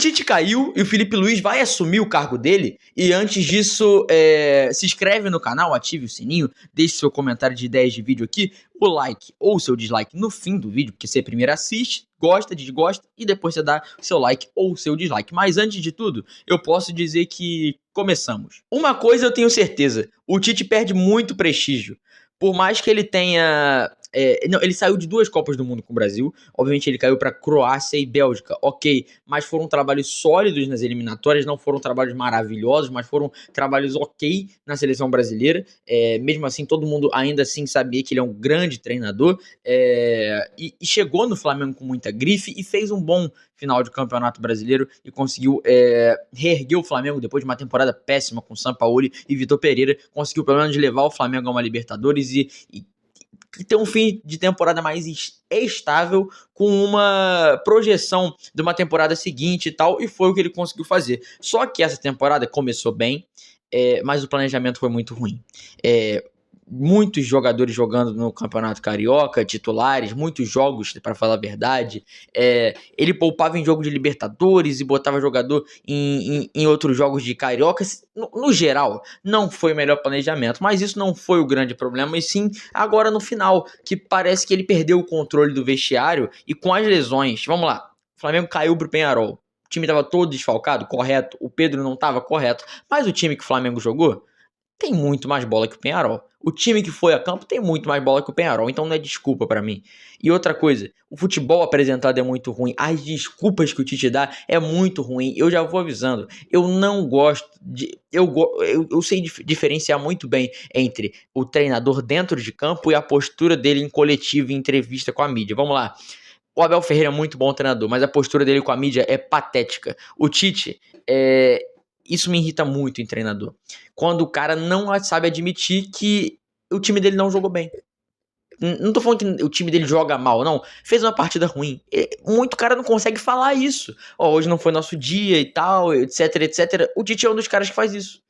Tite caiu e o Felipe Luiz vai assumir o cargo dele. E antes disso, se inscreve no canal, ative o sininho, deixe seu comentário de ideias de vídeo aqui, o like ou o seu dislike no fim do vídeo, porque você primeiro assiste, gosta, desgosta e depois você dá o seu like ou o seu dislike. Mas antes de tudo, eu posso dizer que começamos. Uma coisa eu tenho certeza, o Tite perde muito prestígio. Por mais que ele tenha... não, ele saiu de 2 Copas do Mundo com o Brasil. Obviamente ele caiu para Croácia e Bélgica, ok. Mas foram trabalhos sólidos nas eliminatórias. Não foram trabalhos maravilhosos, mas foram trabalhos ok na seleção brasileira. Mesmo assim, todo mundo ainda assim sabia que ele é um grande treinador. E chegou no Flamengo com muita grife e fez um bom final de campeonato brasileiro e conseguiu reerguer o Flamengo depois de uma temporada péssima com Sampaoli e Vitor Pereira. Conseguiu pelo menos levar o Flamengo a uma Libertadores e ter um fim de temporada mais estável, com uma projeção de uma temporada seguinte e tal, e foi o que ele conseguiu fazer. Só que essa temporada começou bem, mas o planejamento foi muito ruim. Muitos jogadores jogando no Campeonato Carioca, titulares, muitos jogos, para falar a verdade. Ele poupava em jogo de Libertadores e botava jogador em outros jogos de Carioca. No geral, não foi o melhor planejamento, mas isso não foi o grande problema, e sim agora no final, que parece que ele perdeu o controle do vestiário e com as lesões. Vamos lá, o Flamengo caiu pro Peñarol. O time estava todo desfalcado, correto. O Pedro não estava correto, mas o time que o Flamengo jogou tem muito mais bola que o Peñarol. O time que foi a campo tem muito mais bola que o Peñarol, então não é desculpa pra mim. E outra coisa, o futebol apresentado é muito ruim, as desculpas que o Tite dá é muito ruim, eu já vou avisando. Eu não gosto de... Eu sei diferenciar muito bem entre o treinador dentro de campo e a postura dele em coletiva e entrevista com a mídia. Vamos lá. O Abel Ferreira é muito bom treinador, mas a postura dele com a mídia é patética. O Tite isso me irrita muito em treinador. Quando o cara não sabe admitir que o time dele não jogou bem. Não tô falando que o time dele joga mal, não. Fez uma partida ruim. Muito cara não consegue falar isso. Hoje não foi nosso dia e tal, etc, etc. O Tite é um dos caras que faz isso.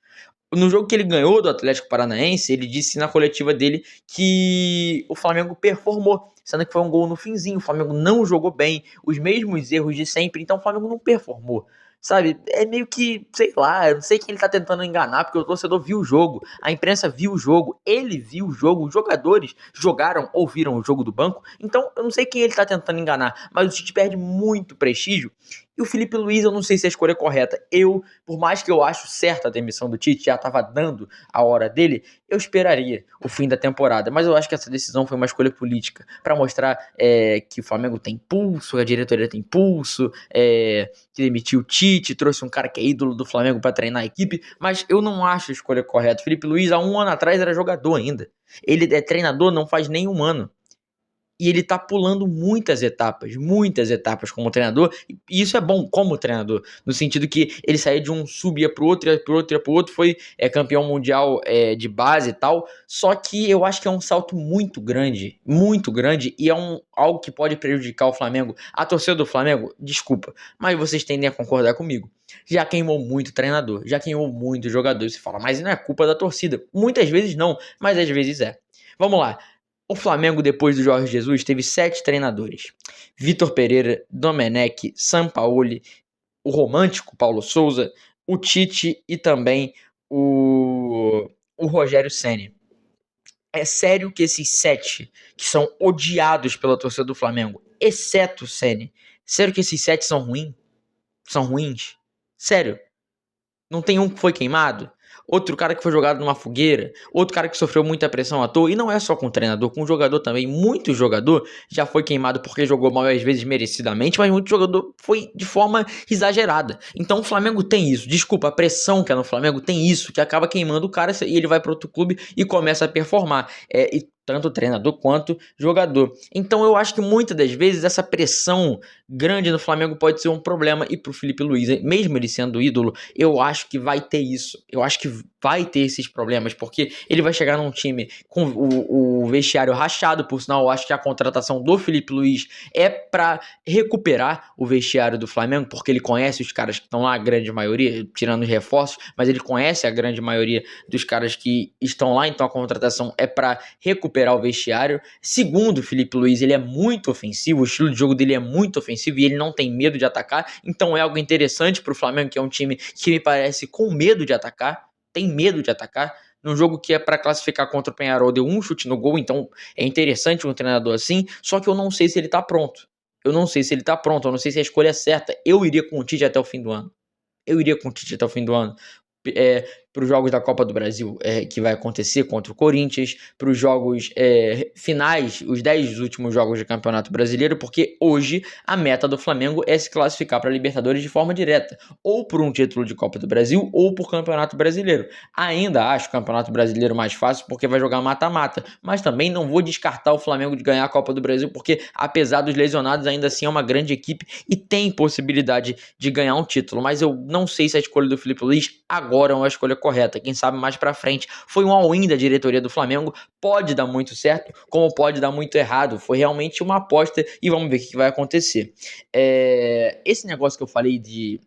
No jogo que ele ganhou do Atlético Paranaense, ele disse na coletiva dele que o Flamengo performou, sendo que foi um gol no finzinho. O Flamengo não jogou bem, os mesmos erros de sempre, então o Flamengo não performou. Sabe, é meio que, sei lá, eu não sei quem ele tá tentando enganar, porque o torcedor viu o jogo, a imprensa viu o jogo, ele viu o jogo, os jogadores jogaram ou viram o jogo do banco, então eu não sei quem ele tá tentando enganar, mas o Tite perde muito prestígio. E o Felipe Luiz, eu não sei se a escolha é correta. Por mais que eu acho certa a demissão do Tite, já tava dando a hora dele, eu esperaria o fim da temporada, mas eu acho que essa decisão foi uma escolha política, para mostrar que o Flamengo tem pulso, a diretoria tem pulso, que demitiu o Tite, trouxe um cara que é ídolo do Flamengo para treinar a equipe, mas eu não acho a escolha correta. Felipe Luiz há um ano atrás era jogador ainda, ele é treinador não faz nem um ano. E ele tá pulando muitas etapas como treinador, e isso é bom como treinador, no sentido que ele saía de um sub, ia pro outro, ia pro outro, ia pro outro, foi campeão mundial de base e tal, só que eu acho que é um salto muito grande, e é algo que pode prejudicar o Flamengo. A torcida do Flamengo, desculpa, mas vocês tendem a concordar comigo, já queimou muito treinador, já queimou muito jogador. Você fala, mas não é culpa da torcida. Muitas vezes não, mas às vezes é. Vamos lá. O Flamengo, depois do Jorge Jesus, teve 7 treinadores. Vitor Pereira, Domenech, Sampaoli, o romântico Paulo Souza, o Tite e também o Rogério Ceni. É sério que esses 7, que são odiados pela torcida do Flamengo, exceto o Ceni, sério que esses 7 são ruins? São ruins? Sério? Não tem um que foi queimado? Outro cara que foi jogado numa fogueira, outro cara que sofreu muita pressão à toa, e não é só com o treinador, com o jogador também. Muito jogador já foi queimado porque jogou mal, às vezes merecidamente, mas muito jogador foi de forma exagerada. Então o Flamengo tem isso, desculpa, a pressão que é no Flamengo tem isso, que acaba queimando o cara e ele vai para outro clube e começa a performar. E tanto treinador quanto jogador. Então eu acho que muitas das vezes essa pressão grande no Flamengo pode ser um problema, e pro Felipe Luiz, mesmo ele sendo ídolo, eu acho que vai ter isso. Eu acho que vai ter esses problemas, porque ele vai chegar num time com o vestiário rachado. Por sinal, eu acho que a contratação do Felipe Luiz é para recuperar o vestiário do Flamengo, porque ele conhece os caras que estão lá, a grande maioria, tirando os reforços, mas ele conhece a grande maioria dos caras que estão lá, então a contratação é para recuperar o vestiário. Segundo, o Felipe Luiz, ele é muito ofensivo, o estilo de jogo dele é muito ofensivo, defensivo e ele não tem medo de atacar, então é algo interessante pro Flamengo, que é um time que me parece com medo de atacar, tem medo de atacar, num jogo que é para classificar contra o Peñarol, deu um chute no gol, então é interessante um treinador assim, só que eu não sei se ele tá pronto. Eu não sei se ele tá pronto, eu não sei se a escolha é certa. Eu iria com o Tite até o fim do ano. Eu iria com o Tite até o fim do ano. Para os jogos da Copa do Brasil, que vai acontecer contra o Corinthians, para os jogos finais, os 10 últimos jogos do Campeonato Brasileiro, porque hoje a meta do Flamengo é se classificar para a Libertadores de forma direta, ou por um título de Copa do Brasil, ou por Campeonato Brasileiro. Ainda acho o Campeonato Brasileiro mais fácil, porque vai jogar mata-mata, mas também não vou descartar o Flamengo de ganhar a Copa do Brasil, porque apesar dos lesionados, ainda assim é uma grande equipe e tem possibilidade de ganhar um título, mas eu não sei se a escolha do Felipe Luiz agora é uma escolha correta, quem sabe mais pra frente. Foi um all-in da diretoria do Flamengo, pode dar muito certo, como pode dar muito errado, foi realmente uma aposta e vamos ver o que vai acontecer. Esse negócio que eu falei de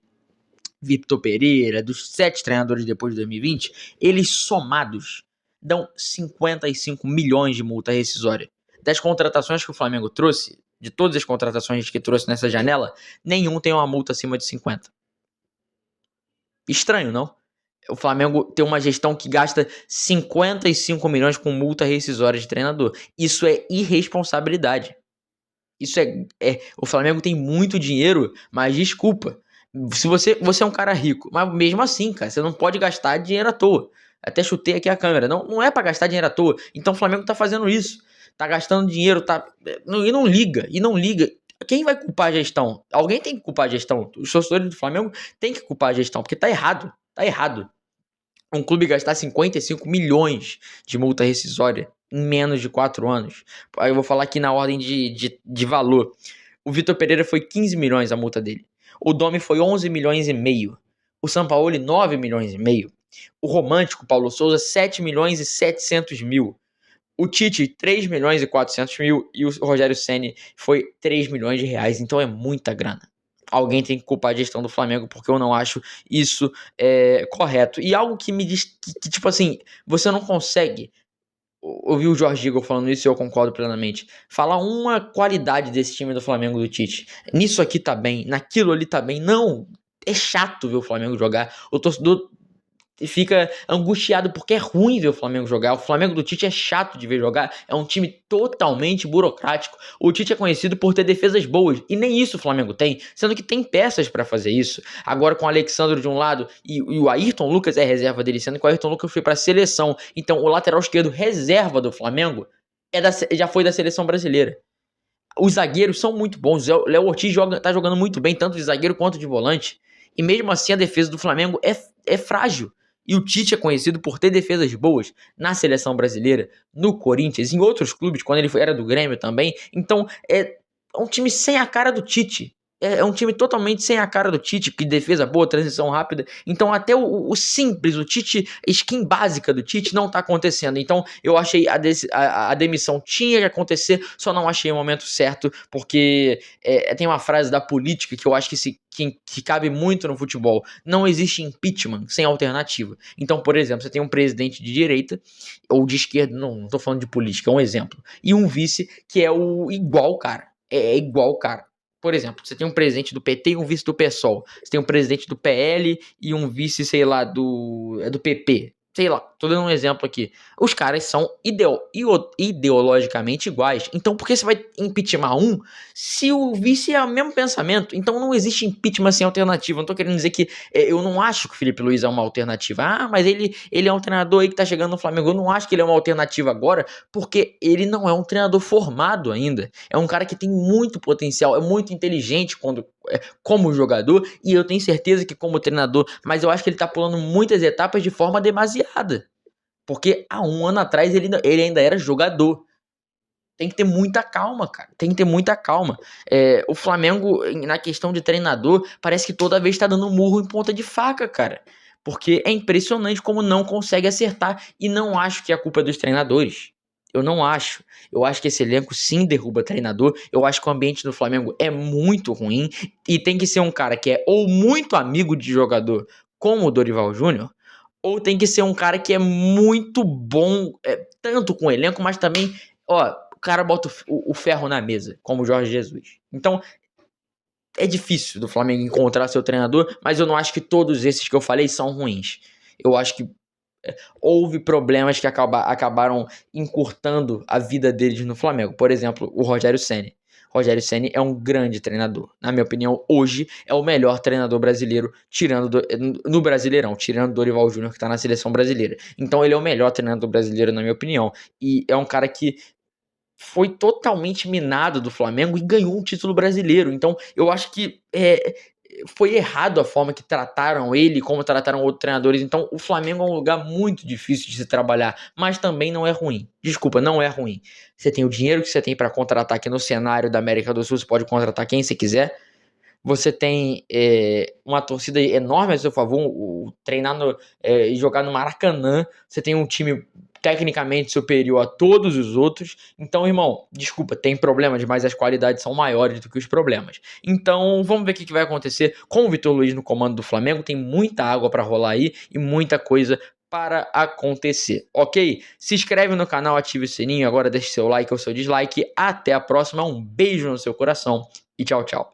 Vitor Pereira, dos 7 treinadores depois de 2020, eles somados dão 55 milhões de multa rescisória. Das contratações que o Flamengo trouxe, de todas as contratações que trouxe nessa janela, nenhum tem uma multa acima de 50. Estranho, não? O Flamengo tem uma gestão que gasta 55 milhões com multa rescisória de treinador. Isso é irresponsabilidade. Isso o Flamengo tem muito dinheiro, mas desculpa. Se você é um cara rico, mas mesmo assim, cara, você não pode gastar dinheiro à toa. Até chutei aqui a câmera. Não é pra gastar dinheiro à toa. Então o Flamengo tá fazendo isso. Tá gastando dinheiro, e não liga. E não liga. Quem vai culpar a gestão? Alguém tem que culpar a gestão. Os torcedores do Flamengo têm que culpar a gestão, porque tá errado. Tá errado. Um clube gastar 55 milhões de multa rescisória em menos de 4 anos. Aí eu vou falar aqui na ordem de valor. O Vitor Pereira foi 15 milhões a multa dele. O Domi foi 11 milhões e meio. O Sampaoli, 9 milhões e meio. O Romântico, Paulo Souza, 7 milhões e 700 mil. O Tite, 3 milhões e 400 mil. E o Rogério Ceni foi 3 milhões de reais. Então é muita grana. Alguém tem que culpar a gestão do Flamengo, porque eu não acho isso correto. E algo que me diz que, tipo assim, você não consegue. Ouvi o Jorge Igor falando isso e eu concordo plenamente. Falar uma qualidade desse time do Flamengo do Tite. Nisso aqui tá bem, naquilo ali tá bem. Não, é chato ver o Flamengo jogar. O torcedor fica angustiado porque é ruim ver o Flamengo jogar. O Flamengo do Tite é chato de ver jogar. É um time totalmente burocrático. O Tite é conhecido por ter defesas boas e nem isso o Flamengo tem, sendo que tem peças pra fazer isso. Agora com o Alexandre de um lado e o Ayrton Lucas é reserva dele, sendo que o Ayrton Lucas foi pra seleção. Então o lateral esquerdo reserva do Flamengo já foi da seleção brasileira. Os zagueiros são muito bons. O Léo Ortiz tá jogando muito bem, tanto de zagueiro quanto de volante. E mesmo assim a defesa do Flamengo é frágil. E o Tite é conhecido por ter defesas boas na seleção brasileira, no Corinthians, em outros clubes, quando ele era do Grêmio também. Então é um time sem a cara do Tite. É um time totalmente sem a cara do Tite, que defesa boa, transição rápida. Então até o simples, o Tite, skin básica do Tite não tá acontecendo. Então eu achei a demissão tinha que acontecer, só não achei o momento certo, porque tem uma frase da política que eu acho que cabe muito no futebol. Não existe impeachment sem alternativa. Então, por exemplo, você tem um presidente de direita ou de esquerda, não tô falando de política, é um exemplo, e um vice que é o igual cara. É igual cara. Por exemplo, você tem um presidente do PT e um vice do PSOL. Você tem um presidente do PL e um vice, sei lá, do PP. Sei lá, tô dando um exemplo aqui. Os caras são ideologicamente iguais. Então, por que você vai impeachment um se o vice é o mesmo pensamento? Então, não existe impeachment sem alternativa. Não tô querendo dizer que eu não acho que o Felipe Luiz é uma alternativa. Ah, mas ele é um treinador aí que tá chegando no Flamengo. Eu não acho que ele é uma alternativa agora, porque ele não é um treinador formado ainda. É um cara que tem muito potencial, é muito inteligente como jogador, e eu tenho certeza que como treinador, mas eu acho que ele tá pulando muitas etapas de forma demasiada, porque há um ano atrás ele ainda era jogador. Tem que ter muita calma, cara, tem que ter muita calma. O Flamengo, na questão de treinador, parece que toda vez tá dando murro em ponta de faca, cara, porque é impressionante como não consegue acertar, e não acho que a culpa é dos treinadores. Eu não acho. Eu acho que esse elenco sim derruba treinador. Eu acho que o ambiente do Flamengo é muito ruim. E tem que ser um cara que é ou muito amigo de jogador, como o Dorival Júnior, ou tem que ser um cara que é muito bom, tanto com o elenco, mas também, o cara bota o ferro na mesa, como o Jorge Jesus. Então, é difícil do Flamengo encontrar seu treinador, mas eu não acho que todos esses que eu falei são ruins. Eu acho que houve problemas que acabaram encurtando a vida deles no Flamengo. Por exemplo, o Rogério Ceni. Rogério Ceni é um grande treinador. Na minha opinião, hoje é o melhor treinador brasileiro, no Brasileirão, tirando o Dorival Júnior, que está na seleção brasileira. Então ele é o melhor treinador brasileiro, na minha opinião. E é um cara que foi totalmente minado do Flamengo e ganhou um título brasileiro. Então, eu acho que foi errado a forma que trataram ele, como trataram outros treinadores. Então, o Flamengo é um lugar muito difícil de se trabalhar, mas também não é ruim. Desculpa, não é ruim. Você tem o dinheiro que você tem para contratar aqui no cenário da América do Sul, você pode contratar quem você quiser. Você tem uma torcida enorme a seu favor, treinar e jogar no Maracanã. Você tem um time tecnicamente superior a todos os outros. Então, irmão, desculpa, tem problemas, mas as qualidades são maiores do que os problemas. Então, vamos ver o que vai acontecer com o Vitor Luiz no comando do Flamengo. Tem muita água para rolar aí e muita coisa para acontecer, ok? Se inscreve no canal, ative o sininho, agora deixe seu like ou seu dislike. Até a próxima, um beijo no seu coração e tchau, tchau.